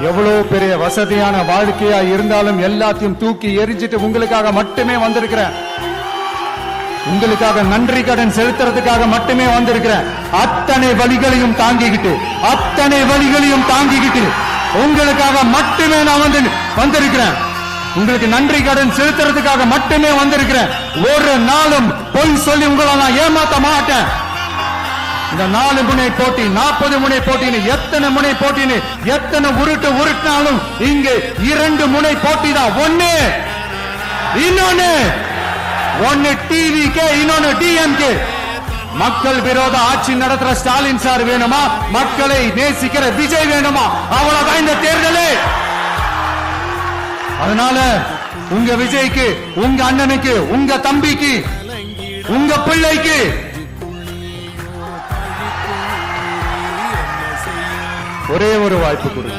எவ்வளவு பெரிய வசதியான வாழ்க்கையா இருந்தாலும் எல்லாத்தையும் தூக்கி எரிஞ்சிட்டு உங்களுக்காக மட்டுமே வந்திருக்கிறேன். உங்களுக்காக நன்றி கடன் செலுத்துறதுக்காக மட்டுமே வந்திருக்கிறேன். அத்தனை வழிகளையும் தாங்கிக்கிட்டு உங்களுக்காக மட்டுமே நான் வந்திருக்கிறேன். உங்களுக்கு நன்றி கடன் செலுத்துறதுக்காக மட்டுமே வந்திருக்கிறேன். ஒரு நாளும் பொய் சொல்லி உங்களை நான் ஏமாத்த மாட்டேன். இந்த 4 முனை போட்டி 40 முனை போட்டின்னு எத்தனை முனை போட்டின்னு எத்தனை உருட்டினாலும் இங்கே 2 முனை போட்டி தான். ஒன்னு டிவிகே, இன்னொன்னு டிஎம்கே. மக்கள் விரோத ஆட்சி நடத்துற ஸ்டாலின் சார் வேணுமா, மக்களை நேசிக்கிற விஜய் வேணுமா? அவ்வளவுதான் இந்த தேர்தலே. அதனால உங்க விஜய்க்கு, உங்க அண்ணனுக்கு, உங்க தம்பிக்கு, உங்க பிள்ளைக்கு ஒரே ஒரு வாய்ப்பு கொடுங்க.